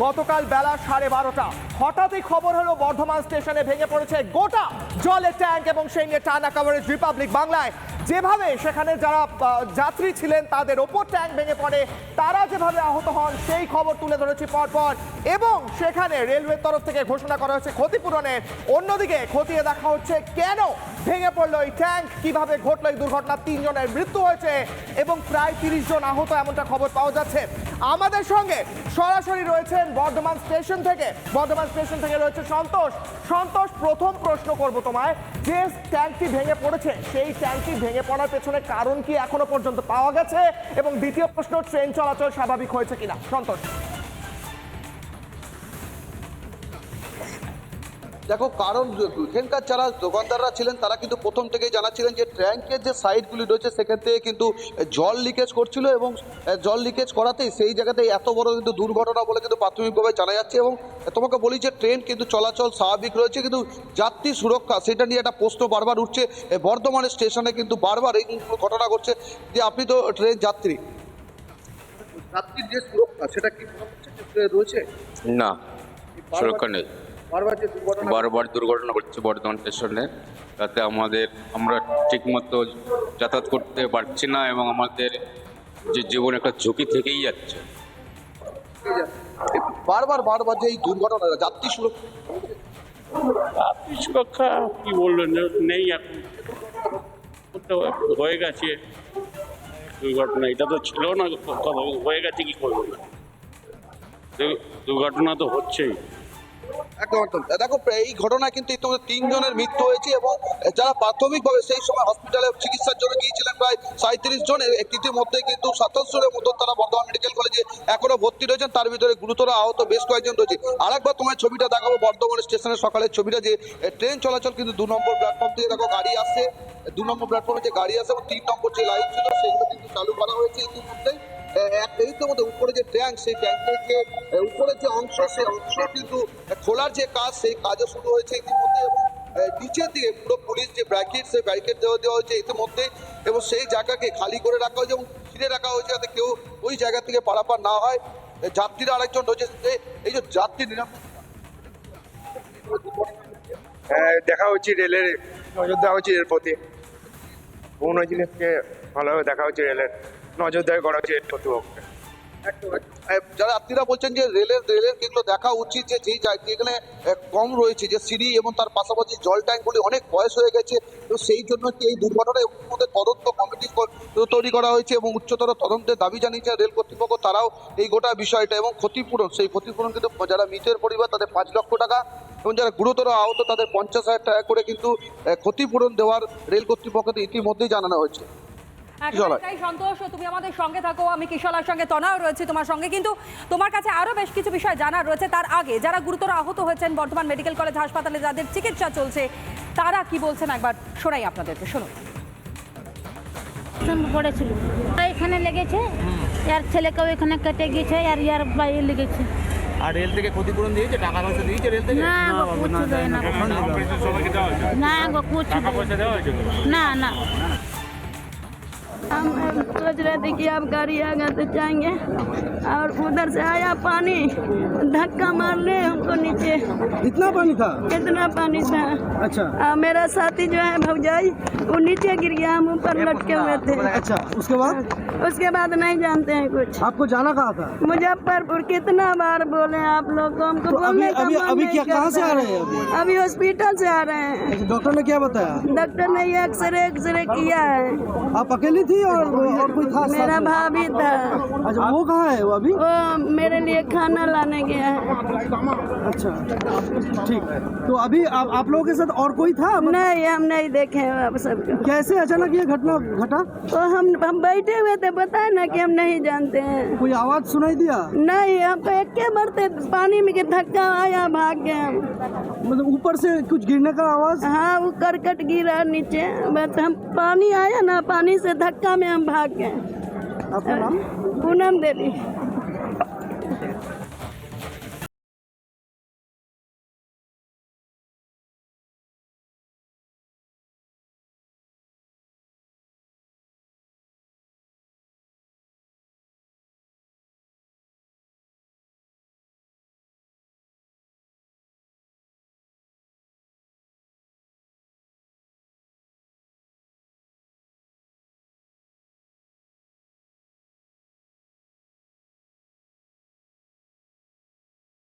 গতকাল বেলা 12:30 হঠাৎই খবর হলো বর্ধমান স্টেশনে ভেঙে পড়েছে গোটা জলের ট্যাঙ্ক এবং সেই নিয়ে টানা কভারেজ রিপাবলিক বাংলায়। যেভাবে সেখানে যারা যাত্রী ছিলেন তাদের ওপর ট্যাঙ্ক ভেঙে পড়ে, তারা যেভাবে আহত হন সেই খবর তুলে ধরেছি পরপর, এবং সেখানে রেলওয়ের তরফ থেকে ঘোষণা করা হয়েছে ক্ষতিপূরণের। অন্যদিকে খতিয়ে দেখা হচ্ছে কেন ভেঙে পড়লো এই ট্যাঙ্ক, কিভাবে ঘটলো এই দুর্ঘটনা। 3 জনের মৃত্যু হয়েছে এবং প্রায় 30 জন আহত, এমনটা খবর পাওয়া যাচ্ছে। আমাদের সঙ্গে সরাসরি রয়েছেন বর্ধমান স্টেশন থেকে রয়েছে সন্তোষ। সন্তোষ, প্রথম প্রশ্ন করব তোমায়, যে ট্যাঙ্কটি ভেঙে পড়েছে সেই ট্যাঙ্কটি ভেঙে পড়ার পেছনে কারণ কি এখনো পর্যন্ত পাওয়া গেছে, এবং দ্বিতীয় প্রশ্ন, ট্রেন চলাচল স্বাভাবিক হয়েছে কিনা। সন্তোষ। দেখো, কারণ এখানকার যারা দোকানদাররা ছিলেন তারা কিন্তু প্রথম থেকেই জানাচ্ছিলেন যে ট্যাঙ্কের যে সাইডগুলি রয়েছে সেখান থেকে কিন্তু জল লিকেজ করছিল, এবং জল লিকেজ করাতেই সেই জায়গাতেই এত বড় কিন্তু দুর্ঘটনা বলে কিন্তু প্রাথমিকভাবে জানা যাচ্ছে। এবং তোমাকে বলি যে ট্রেন কিন্তু চলাচল স্বাভাবিক রয়েছে, কিন্তু যাত্রী সুরক্ষা সেটা নিয়ে একটা প্রশ্ন বারবার উঠছে। বর্ধমানের স্টেশনে কিন্তু বারবার এই ঘটনা ঘটছে যে আপনি তো ট্রেন যাত্রীর যে সুরক্ষা সেটা কি রয়েছে? না, সুরক্ষা নেই। বারবার দুর্ঘটনা ঘটছে বর্ধমান স্টেশনে, তাতে আমরা ঠিকমতো যাতায়াত করতে পারছি না, এবং আমাদের যে জীবন একটা ঝুঁকি থেকেই যাচ্ছে। বারবার যে এই দুর্ঘটনা যাত্রী সুরক্ষা কি বললেন, নেই এখন, হয়ে গেছে দুর্ঘটনা। এটা তো ছিল না, হয়ে গেছে কি করবো না, দুর্ঘটনা তো হচ্ছেই। একদম। দেখো, এই ঘটনায় কিন্তু ইতিমধ্যে 3 জনের মৃত্যু হয়েছে, এবং যারা প্রাথমিকভাবে সেই সময় হসপিটালে চিকিৎসার জন্য গিয়েছিলেন প্রায় 37 জন। ইতিমধ্যে কিন্তু 27 জনের মতো তারা বর্ধমান মেডিকেল কলেজে এখনো ভর্তি রয়েছেন, তার ভিতরে গুরুতর আহত বেশ কয়েকজন রয়েছে। আরেকবার তোমার ছবিটা দেখাবো, বর্ধমান স্টেশনের সকালের ছবিটা, যে ট্রেন চলাচল কিন্তু 2 নম্বর প্ল্যাটফর্ম থেকে দেখো গাড়ি আসছে, 2 নম্বর প্ল্যাটফর্মে যে গাড়ি আসে এবং 3 নম্বর যে লাইন ছিল সেগুলো কিন্তু চালু করা হয়েছে ইতিমধ্যে। মধ্যে উপরে যে ট্যাঙ্ক, সেই ট্যাঙ্কের যে উপরের যে অংশ, সেই অংশ কিন্তু খোলার যে কাজ, সেই কাজও শুরু হয়েছে ইতিমধ্যে। এবং নিচের দিকে পুরো পুলিশ যে ব্যারিকেড, সেই ব্যারিকেড দেওয়া হয়েছে ইতিমধ্যে, এবং সেই জায়গাকে খালি করে রাখা হয়েছে এবং ঘিরে রাখা হয়েছে যাতে কেউ ওই জায়গা থেকে পারাপার না হয়। যাত্রীরা আরেকজন রয়েছে, এই যে যাত্রী নিরাপত্তা দেখা হচ্ছে, রেলের নজর দেওয়া হচ্ছে এর প্রতি, অন্য জিনিসকে ভালোভাবে দেখা হচ্ছে, রেলের নজরদারি করা হচ্ছে এর কর্তৃপক্ষকে। যারা যাত্রীরা বলছেন যে রেলের যেগুলো দেখা উচিত, যে যেই যেখানে কম রয়েছে যে সিঁড়ি এবং তার পাশাপাশি জল ট্যাঙ্কগুলি অনেক বয়স হয়ে গেছে, তো সেই জন্য এই দুর্ঘটনায় মধ্যে তদন্ত কমিটি তৈরি করা হয়েছে এবং উচ্চতর তদন্তের দাবি জানিয়েছে রেল কর্তৃপক্ষ। তারাও এই গোটা বিষয়টা এবং ক্ষতিপূরণ, সেই ক্ষতিপূরণ কিন্তু যারা মৃতের পরিবার তাদের 5 লক্ষ টাকা, এবং যারা গুরুতর আহত তাদের 50,000 টাকা করে কিন্তু ক্ষতিপূরণ দেওয়ার রেল কর্তৃপক্ষকে ইতিমধ্যেই জানানো হয়েছে। একটাই সন্তোষ, তুমি আমাদের সঙ্গে থাকো, আমি কিশলার সঙ্গে তনাও রয়েছে তোমার সঙ্গে, কিন্তু তোমার কাছে আরো বেশ কিছু বিষয় জানার রয়েছে। তার আগে যারা গুরুতর আহত হয়েছেন বর্ধমান মেডিকেল কলেজ হাসপাতালে, যাদের চিকিৎসা চলছে, তারা কি বলছেন একবার শোনাই আপনাদেরকে, শুনুন। পড়েছিল এখানে লেগেছে, আর ছেলেকেও এখানে কেটে গেছে, আর ইয়ার বাইরে লেগেছে। আর রেল থেকে ক্ষতিপূরণ দিয়েছে, টাকা পয়সা দিয়েছে রেল থেকে? না গো, কিছু দেয় না। না গো, कुछ ना ना। हम सोच रहे थे कि अब गाड़ी आएगा तो जाएंगे, और उधर से आया पानी, धक्का मार ले हमको नीचे। इतना पानी था? इतना पानी था। अच्छा। मेरा साथी जो है भौजाई, वो नीचे गिर गया, हम ऊपर लटके हुए थे। अच्छा, उसके बाद नहीं जानते हैं कुछ। आपको जाना कहाँ था? मुजफ्फरपुर। कितना बार बोले आप लोग को, हमको तो बोलने का मन अभी नहीं क्या, कहाँ से आ रहे हैं अभी हॉस्पिटल से आ रहे हैं। अच्छा, डॉक्टर ने क्या बताया? डॉक्टर ने एक्सरे किया है। आप अकेली थी और कोई था? मेरा भाभी था। अच्छा, वो कहाँ है? वो अभी वो मेरे लिए खाना लाने गया है। अच्छा, ठीक। तो अभी आप लोगों के साथ और कोई था? नहीं, हम नहीं देखे आप सबको। कैसे अचानक ये घटना घटा? तो हम बैठे हुए थे, बताए ना कि हम नहीं जानते हैं। कोई आवाज सुनाई दिया? नहीं, हमको एक के बढ़ते पानी में के धक्का आया, भाग गए हम। मतलब ऊपर से कुछ गिरने का आवाज? हाँ, वो करकट गिरा नीचे, बस हम पानी आया ना, पानी से धक्का में हम भाग गए। आपका नाम? पूनम देवी।